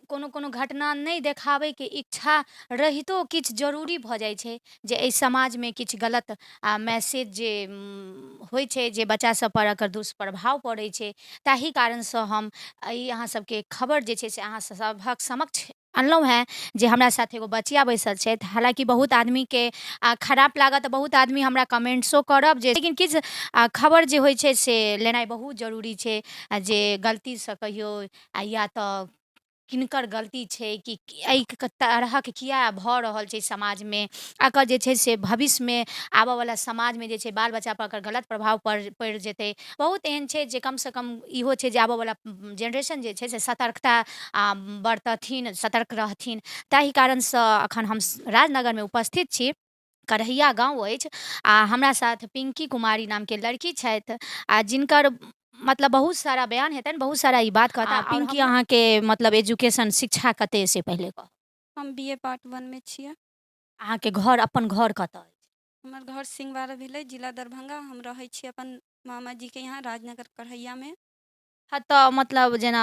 कोनो घटना नहीं देखाबै के इच्छा रहितो किछु जरूरी भऽ जाइ छै जे एहि समाजमे किछु गलत मैसेज जे होइ छै जे बच्चा सब पर एकर दुष्प्रभाव पड़ै छै। ताहि कारणसँ हम ई अहाँ सबके खबर जे छै से अहाँ सभक समक्ष अनलहुँ हेँ जे हमरा साथ एगो बचिया बैसल छथि। हालाँकि बहुत आदमीके खराप लागत, बहुत आदमी हमरा कमेंट्सो करब जे, लेकिन किछु खबर जे होइ छै से लेनाइ बहुत जरूरी छै। जे गलतीसँ कहियो या तऽ किनकर गलती छै कि एहि तरहक किया भऽ रहल छै समाजमे, एकर जे छै से भविष्यमे आबयवला समाजमे जे छै बाल बच्चा पर एकर गलत प्रभाव पड़ि जेतै। बहुत एहन छै जे कमसँ कम इहो छै जे आबयवला जेनरेशन जे छै से सतर्कता बरतथिन, सतर्क रहथिन। ताहि कारणसँ एखन हम राजनगरमे उपस्थित छी। करहिया गाँव अछि आ हमरा साथ पिंकी कुमारी नामके लड़की छथि आ जिनकर मतलब बहुत सारा बयान हेतनि, बहुत सारा ई बात कहता। पिंकी, अहाँके मतलब एजुकेशन शिक्षा कते से पहले कह। हम बीए पार्ट 1 में छियै। अहाँके घर, अपन घर कतऽ अछि? हमर घर सिंहवारा भेलै, जिला दरभंगा। हम रहै छी अपन मामाजीके यहाँ राजनगर करहैयामे। हाँ, तऽ मतलब जेना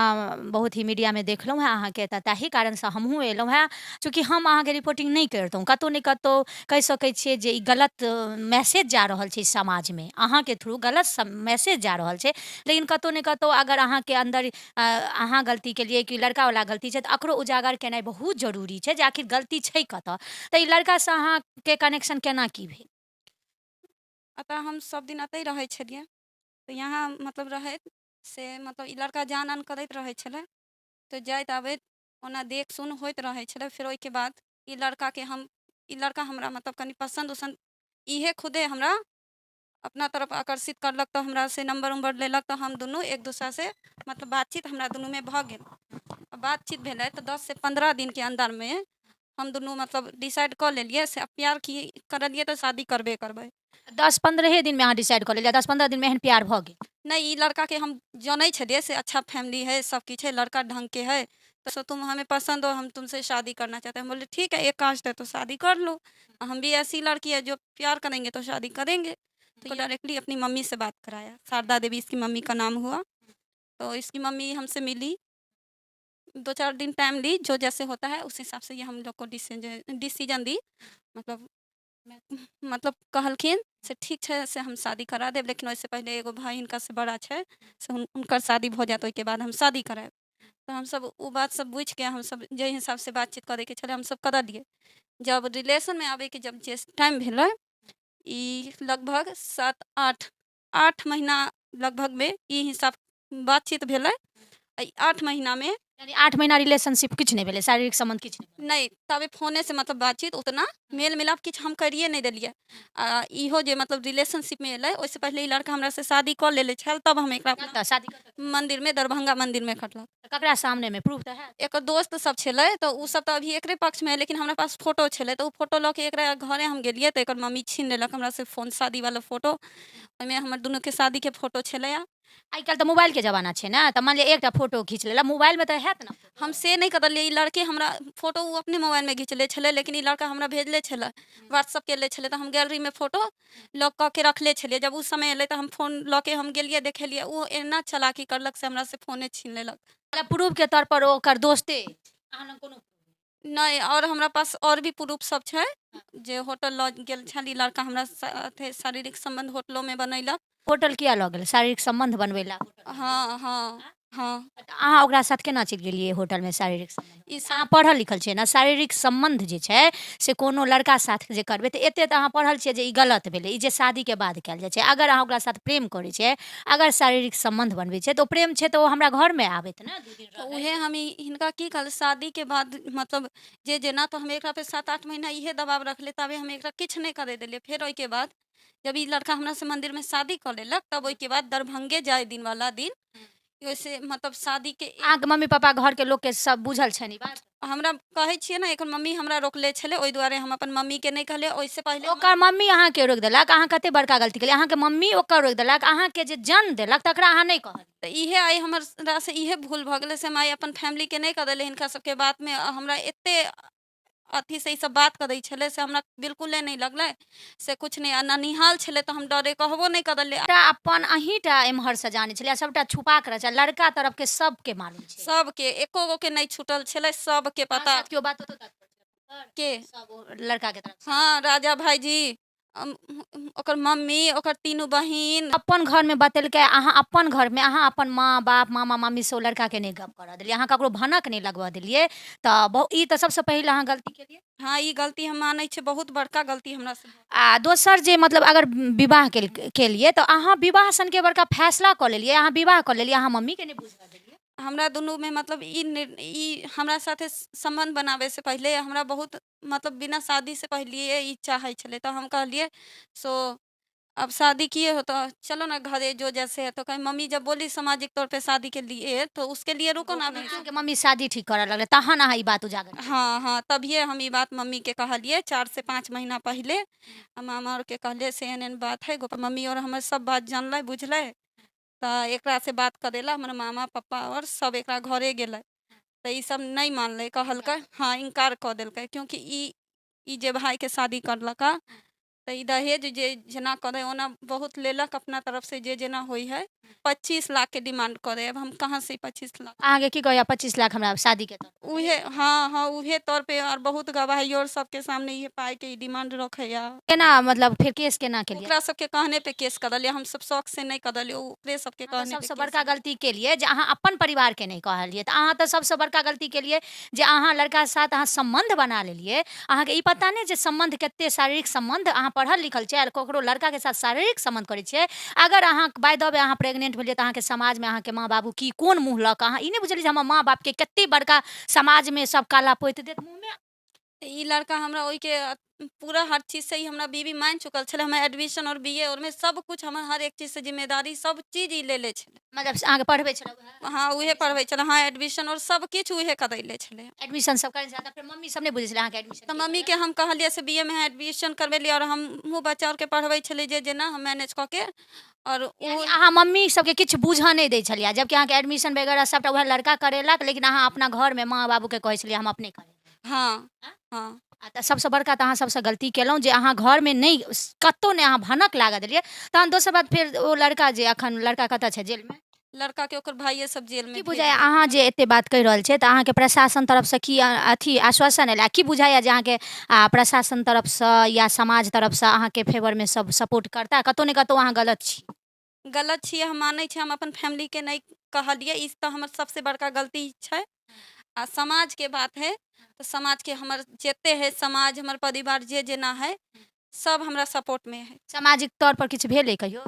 बहुत ही मीडियामे देखलहुँ हेँ अहाँके, तऽ ताहि कारणसँ हमहूँ एलहुँ हेँ। चूँकि हम अहाँके रिपोर्टिंग नहि करितहुँ, कतहु ने कतहु कहि सकै छियै जे ई गलत मैसेज जा रहल छै समाजमे, अहाँके थ्रू गलत मैसेज जा रहल छै। लेकिन कतहु ने कतहु अगर अहाँके अन्दर अहाँ गलती केलिए कि लड़कावला गलती छै, तऽ एकरो उजागर केनाइ बहुत जरूरी छै जे आखिर गलती छै कतऽ। तऽ ई लड़कासँ अहाँके कनेक्शन केना की भेल? अतः हम सब दिन एतहि रहै छलियै, तऽ यहाँ मतलब रहैत से मतलब ई लड़का जान आन करैत रहै छलै, तऽ जाइत आबैत ओना देख सुन होइत रहै छलै। फेर ओहिके बाद ई लड़का हमरा मतलब कनि पसन्द उसन्द इहे खुदे हमरा अपना तरफ आकर्षित करलक, तऽ हमरा से नंबर उम्बर लेलक। तऽ हम दुनू एक दूसरा से मतलब बातचीत हमरा दुनूमे भऽ गेल। बातचीत भेलै तऽ 10 से 15 दिनके अन्दरमे हम दुनू मतलब डिसाइड कऽ लेलिए से प्यार की करलिए तऽ शादी करबे करबै। 10-15 दिनमे अहाँ डिसाइड कऽ लेलिए? 10-15 दिनमे एहन प्यार भऽ गेल? नहीं, ई लड़काके हम जानै छलिए से अच्छा फैमिली है, सब किछु है, लड़का ढंग के है, तो तुम हमें पसंद हो, हम तुमसे शादी करना चाहते हैं। हम बोले ठीक है, एक कास्ट है तो शादी कर लो। हम भी ऐसी लड़की है जो प्यार करेंगे तो शादी करेंगे। तो डायरेक्टली अपनी मम्मी से बात कराया। शारदा देवी इसकी मम्मी का नाम हुआ। तो इसकी मम्मी हमसे मिली, 2-4 दिन टाइम ली, जो जैसे होता है उस हिसाब से ये हम लोग को डिसीजन दी। मतलब कहलखिन से ठीक है से हम शादी करा देब, लेकिन वैसे पहले एगो भाई हिनका से बड़ा है से उनकर शादी हो जाए, ओहिके बाद हम शादी कराएब। तो हम सब वो बात सब बुझ के हम सब जे हिसाब से बातचीत करे के छले हम सब कर दिए। जब रिलेशन में आवे के जब जे टाइम भेलै, ई लगभग 7-8 महीना लगभग में ई हिसाब बातचीत भेलै। 8 महीना में यानी 8 महीना रिलेशनशिप किछु नहीं भेलै, शारीरिक संबंध किछु नहीं? नहीं, तबे फोने से मतलब बातचीत उतना मेल मिलाप किछु हम करिए नहीं देलिए। इहो जे मतलब रिलेशनशिप में एलै, ओहिसे पहले ई लड़का हमरा से शादी कऽ लेले छल, तब हम एकरा कतऽ शादी मंदिर में, दरभंगा मंदिर में खटलक। ककरा सामने में? प्रूफ तऽ है? एकर दोस्त सब छलै, तो उ सब तऽ अभी एकरे पक्ष में है, लेकिन हमरा पास फोटो छलै, तो उ फोटो लऽ के एकरा घरे हम गेलिए तो एकर मम्मी छीन लेलक हमरा से फोन, शादी वाला फोटो। ओहिमे हमर दुनू के शादी के फोटो छलै। आइ काल्हि तऽ मोबाइल के जमाना छै ने, तऽ मान लिअ एकटा फोटो खींच लेला, मोबाइल में तऽ हैत ने? हम से नहीं करलिए, ई लड़के हमरा फोटो उ अपने मोबाइल में घिचले छलै, लेकिन ई लड़का हमरा भेजले छलै, व्हाट्सअप केले छलै। तो हम गैलरी में फोटो लॉक कऽ के रखले छलिए। जब उस समय एलै तो हम फोन लऽ के हम गेलिए देखेलिए, उ एना चालाकी करलक से हमरा से फोने छीन लेलक। मतलब प्रूफ के तौर पर ओकर दोस्ते अछि, अहाँ लग कोनो? नहीं, और हमरा पास और भी प्रूफ सब छै जे होटल लऽ गेल छल ई लड़का हमरा साथे शारीरिक संबंध होटलों में बनैलक। होटल किया लऽ गेल? शारीरिक संबंध बनबै ला? हाँ हाँ हाँ। अहाँ ओकरा साथ केना चलि गेलिए होटल में शारीरिक संबंध? ई अहाँ पढ़ल लिखल छियै ने? शारीरिक संबंध जे छै से कोनो लड़का साथ जे करबै तऽ एते तऽ अहाँ पढ़ल छियै जे ई गलत भेलै, ई जे शादी के बाद कयल जाइ छै। अगर अहाँ ओकरा साथ प्रेम करै छियै, अगर शारीरिक संबंध बनबै छियै, तऽ ओ प्रेम छै तऽ ओ हमरा घर में आबैत ने 2 दिन तो रहै। उहे हम हिनका की कहल, शादी के बाद मतलब जे जेना तो हम एकरा पे 7-8 महीना इहे दबाव रखले, तबे हम एकरा किछु नहीं करे देलिए। फिर ओहिके बाद जब ई लड़का हमरा से मंदिर में शादी कर लेलक, तब ओहिके बाद दरभंगे जाए दिन वाला दिन वैसे मतलब शादी के अहाँके मम्मी पापा घर के लोग के सब बुझल छनि ई बात? हमरा कहै छियै ना, एकर मम्मी हमरा रोकले छलै, ओहि दुआरे हम अपन मम्मी के नहीं कहलिए। ओहिसे पहले ओकर मम्मी अहाँके रोकि देलक? अहाँ कते बड़का गलती केलिए, अहाँके मम्मी ओकर रोकि देलक, अहाँके जे जन्म देलक तकरा अहाँ नहीं कहलिए? तो इहे आई हमरा से इहे भूल भऽ गेलै से हम आई अपन फैमिली के नहीं कह देलिए। हिनका सबके बात में हमरा एते अथी से ई सब बात करै छलै से हमरा बिल्कुले नहीं लगलै से कुछ नहीं। आ ननिहाल छलै तो हम डरे कहबो नहीं करलियै। सबटा अपन अहींटा एम्हर से जानै छलियै, सबटा छुपा के रहे, लड़का तरफ के सबके मालूम छै। सबके एको गो के नहीं छूटल छलै, सबके अहाँ पता। साथ केओ बातो तो तात पर के सब ओ लड़का के तरफ से। हाँ, राजा भाईजी, ओकर मम्मी, ओकर तीनू बहिन। अपन घर में बतेलकै, अहाँ अपन घर में अहाँ अपन माँ बाप मामा मामी से ओ लड़का के नहीं गप करऽ देलियै, अहाँ ककरो भनक नहीं लगबऽ देलियै, तऽ ई तऽ सबसे पहिले अहाँ गलती केलियै। हाँ, ई गलती हम मानै छियै, बहुत बड़का गलती हमरा से। आ दोसर जे मतलब अगर विवाह केलियै तऽ अहाँ विवाह सनके बड़का फैसला कऽ लेलियै, अहाँ विवाह कऽ लेलियै, अहाँ मम्मी के नहीं बुझऽ देलियै। हमरा दुनू में मतलब ई हमरा साथे संबंध बनावे से पहले हमरा बहुत मतलब बिना शादी से पहले ई चाहे छले, तो हम कहलिए सो अब शादी किए हो तो चलो ना घरे, जो जैसे है। तो कहीं मम्मी जब बोली सामाजिक तौर पे शादी के लिए, तो उसके लिए रुको ना अभी। अहाँके मम्मी शादी ठीक करऽ लगलै तहन अहाँ ई बात उजागर केलियै। हाँ हाँ, तभिए हम ई बात मम्मी के कहलिए 4 से 5 महीना पहले। मामा और के कहलिए से एहन बात है, मम्मी और हमर सब बात जानले बुझले, तो एकरा से बात करेला हमर मामा पापा और सब एकरा घरे गेलै, तो ई सब नहीं मानले, कहलकै हाँ इनकार कऽ देलकै, क्योंकि ई जे भाई के शादी करलका तो ई दहेज जे जेना करे ओना बहुत लेलक अपना तरफ से, जे जेना होई है 25 लाख के डिमांड करे। अब हम कहाँ से 25 लाख। अहाँके की कहैया 25 लाख हमरा शादी के तौर उहे हाँ हाँ, उहे तौर पे और बहुत गवाही और सबके सामने ये पाई के ई डिमांड रखैया। केना मतलब फिर केस केना केलियै। ओकरा सबके कहने पे केस करलिए, हम सब शौक से नहीं करलिए, ओकरे सबके अहाँ तऽ कहने पे सबसँ केस। बड़का गलती केलियै जे अहाँ अपन परिवारके नहि कहलियै, तऽ अहाँ तऽ सबसँ बड़का गलती केलियै जे अहाँ लड़का साथ अहाँ सम्बन्ध बना लेलियै। अहाँके ई पता नहि जे सम्बन्ध कतेक शारीरिक सम्बन्ध, अहाँ पढ़ल लिखल छियै, ककरो लड़काके साथ शारीरिक सम्बन्ध करै छियै, अगर अहाँ बाय द वे अहाँ प्रेग्नेंट भेलियै तऽ अहाँके समाजमे अहाँके माँ बाबू की कोन मुँह लऽ कऽ, अहाँ ई नहि बुझलियै जे हमर माँ बापके कतेक बड़का समाजमे सब काला पोति देत मुँहमे। ई लड़का हमरा ओई के पूरा हर चीज से ही हमरा बीवी मान चुकल छले, हमें एडमिशन और बीए और में सब कुछ हमर हर एक चीज से जिम्मेदारी सब चीज ई ले छले। मतलब अहाँके पढ़बै छलै वएह हाँ, उहे पढ़बै छले, हाँ एडमिशन और सब किछ उहे करैले छले। एडमिशन सब करै छलै, तऽ फेर मम्मी सब नहि बुझै छलै अहाँके एडमिशन तो मम्मी के हम कहलिए से बीए में एडमिशन करवेली, और हम मुँह बच्चा और के पढ़बै छले जे जेना हम मैनेज कऽ के। और यानी उ अहाँ मम्मी सबके किछु बुझऽ नहि दै छलियै, जबकि अहाँके एडमिशन वगैरह सबटा वएह लड़का करेलक, लेकिन अहाँ अपना घरमे माँ बाबूके कहै छलियै हम अपने करेबै। हाँ हाँ, तऽ सबसँ बड़का तऽ अहाँ सबसँ गलती केलहुँ जे अहाँ घरमे नहि कतहु नहि अहाँ भनक लागऽ देलियै। तहन दोसर बात फेर ओ लड़का जे अखन लड़का कतऽ छै जेलमे, लड़का के ओकर भाइये सब जेल में की भेज बुझाइया देलकै। अहाँ जे एते बात कहि रहल छियै तऽ अहाँके प्रशासन तरफसँ की अथी आश्वासन एलै, की बुझाइया जे अहाँके प्रशासन तरफसँ या समाज तरफसँ अहाँके फेवरमे सब सपोर्ट करता, कतहु ने कतहु अहाँ गलत छी। गलत छियै हम मानै छियै, हम अपन फैमिली के नहीं कहलिए, ई तो हमर सबसे बड़का गलती छै। आ समाज के बात है तो समाज के हमर जेते है समाज हमर परिवार जे जेना है सब हमरा सपोर्ट में है। सामाजिक तौर पर किछु भेलै कहियो।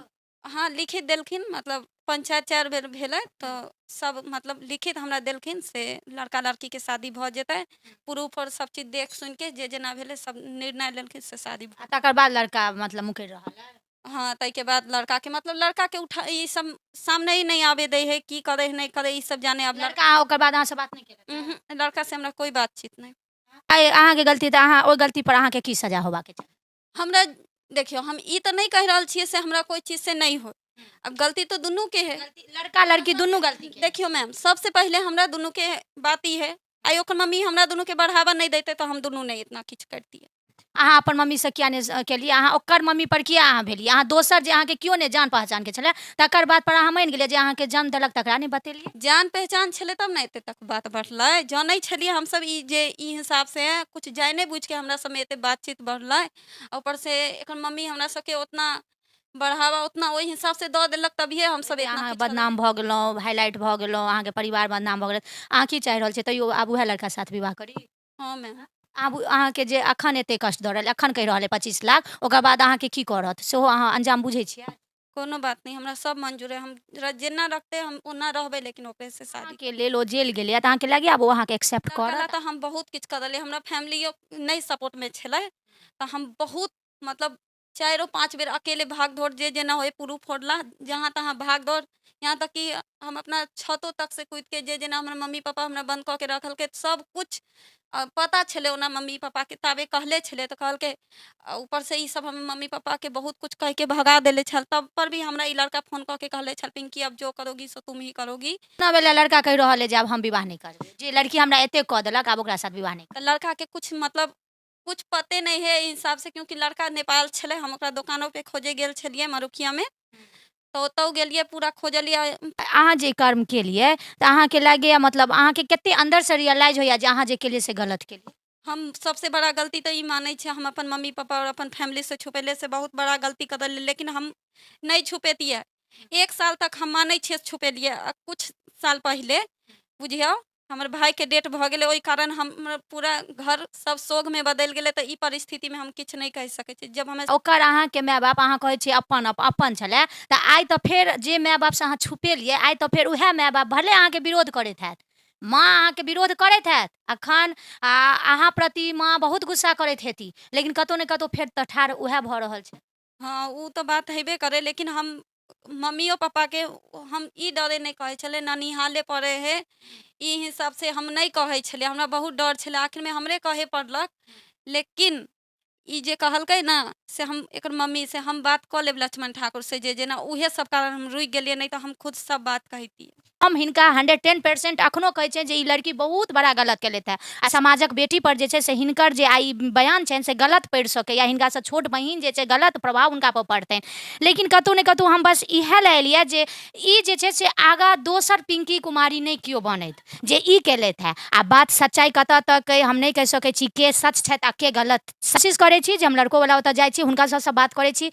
हाँ, लिखित देलखिन, मतलब पंचायत 4 बेर भेलै तो सब मतलब लिखित हमरा देलखिन से लड़का लड़की के शादी भऽ जेतै, प्रूफ और सब चीज देख सुन के जे जेना भेलै सब निर्णय लेलखिन से शादी आ तकर बाद लड़का मतलब मुकरि रहल है। हाँ, तै के बाद लड़का के मतलब लड़का के उठा ई सब सामने ही नहीं आवे दै है, की करे है नहीं करे ई सब जाने। अब लड़का ओकर बाद अहाँसँ बात नहि केलक। लड़का से हमरा कोई बातचीत नहीं। अहाँके गलती तऽ अहाँ ओहि गलती पर अहाँके की सजा होबाके चाही। हमरा देखियो, हम ई तो नहीं कह रहल छियै से हमरा कोई चीज से नहीं हो, अब गलती तो दुनू के है। लड़का लड़की दुनू गलती के। देखियो मैम, सबसे पहले हमरा दुनू के बात ई है, आई ओकर मम्मी हमरा दुनू के बढ़ावा नहीं देते तो हम दुनू नहीं इतना किछ करती है। अहाँ अपन मम्मीसँ किया नहि केलियै, अहाँ ओकर मम्मी पर किया अहाँ भेलियै, अहाँ दोसर जे अहाँके केओ नहि जान पहचान के छलै तकर बाद पर अहाँ मानि गेलियै जे अहाँके जन्म देलक तकरा नहि बतेलियै। जान पहचान छले तब ना एते तक बात बढ़लै, जानै छलियै हम सब ई जे ई हिसाब से कुछ जाने बुझ के हमरा सब में एते बातचीत बढ़लै। ऊपर से एकर मम्मी हमरा सबके उतना बढ़ावा उतना ओहि हिसाब से दऽ देलक, तभिए हम सब इतना अहाँ किछु बदनाम भऽ गेलहुँ, हाईलाइट भऽ गेलहुँ, अहाँके परिवार बदनाम भऽ गेल, अहाँ की चाहि रहल छियै तैयो आब उएह लड़का साथ विवाह करी। हाँ मैम, आब अहाँके जे अखन एते कष्ट दऽ रहल है, अखन कहि रहल है 25 लाख, ओकर बाद अहाँके की करत सेहो अहाँ अंजाम बुझै छियै। कोनो बात नहीं, हमरा सब मंजूर है, हम जेना रखते हम ओना रहबै, लेकिन ओकरे से शादी। अहाँके लेल ओ जेल गेलै तऽ अहाँके लगैया आब ओ अहाँके एक्सेप्ट लड़का ला करत। तो हम बहुत किछु करलियै, हमरा फैमिलियो नहीं सपोर्ट में छलै, तो हम बहुत मतलब 4-5 बेर अकेले भाग दौड़ जे जेना होय प्रूफ होड़ला, जहाँ तहाँ भाग दौड़, यहाँ तक कि हम अपना छतों तक से कूद के जे जेना हमर मम्मी पापा हमरा बंद कऽ के रखलकै सब कुछ पता छलै ओना मम्मी पापाके ताबे कहले छलै तऽ कहलकै ऊपर से ई सब हम मम्मी पापाके बहुत कुछ कह के भगा देले छल, तब पर भी हमरा ई लड़का फोन कऽ के कहले छल, पिंकी अब जो करोगी सो तुम ही करोगी। ना वाला लड़का कहि रहल है जे आब हम विवाह नहीं करबै, जे लड़की हमरा एते कह देलक आब ओकरा साथ विवाह नहीं तो लड़का के कुछ मतलब कुछ पते नहीं है ई हिसाब से, क्योंकि लड़का नेपाल छलै, हम ओकरा दोकानों पे खोजे गेल छलियै मरुखिया में, तो ओतौ गेलियै पूरा खोजलियै। अहाँ जे कर्म केलियै तऽ अहाँके लागैए मतलब अहाँके कते अंदर से रियलाइज होइए जे अहाँ जे केलियै से गलत केलियै? हम सबसे बड़ा गलती तो ई मानै छियै, हम अपन मम्मी पापा और अपन फैमिली से छुपेले से बहुत बड़ा गलती कर देलियै, लेकिन हम नहीं छुपेतियै। 1 साल तक हम मानै छियै छुपेलियै, कुछ साल पहिले बुझियौ हमर भाई के डेथ भऽ गेलै, ओहि कारण हमर पूरा घर सब शोक में बदलि गेलै, तऽ ई परिस्थिति में हम किछ नहीं कहि सकै छी। जब हमे ओकर अहाँके माय बाप अहाँ कहै छियै अपन छलै, तऽ आइ तऽ फेर जे माय बापसँ अहाँ छुपेलियै आइ तऽ फेर उएह माय बाप भले अहाँके विरोध करैत हैत, माँ अहाँके विरोध करैत हैत अखन अहाँ प्रति माँ बहुत गुस्सा करैत हेती, लेकिन कतहु ने कतहु फेर तऽ ठाढ़ उएह भऽ रहल छै। हाँ, उ तो बात हेबे करे, लेकिन हम मम्मियो पापा के हम ई डरे नहीं कहै छलै, ननिहाले पड़े है ई हिसाब से हम नहीं कहै छलै, हमरा बहुत डर छलै, आखिर में हमरे कहे पड़लक। लेकिन ई जे कहलकै ना से हम एकर मम्मी से हम बात कऽ लेब लक्ष्मण ठाकुर से, जे जेना उहे सब कारण हम रुकि गेलियै, नहीं तो हम खुद सब बात कहितियै। हम हिनका 110% अखनो कहै छियनि जे ई लड़की बहुत बड़ा गलत केलथि है, आ समाजक बेटी पर जे छै से हिनकर जे आई बयान छनि से गलत पड़ि सकैया, हिनकासँ छोट बहिन जे छै गलत प्रभाव हुनका पर पड़तनि, लेकिन कतहु ने कतहु हम बस इएह लए एलियै जे ई जे छै से आगाँ दोसर पिंकी कुमारी नहि केओ बनथि जे ई केलथि है, आ बात सच्चाई कतऽ तक अइ हम नहीं कहि सकै छी के सच छथि आ के गलत। कोशिश करै छी जे हम लड़कोवला ओतऽ जाइ छी, हुनका सबसँ बात करै छी।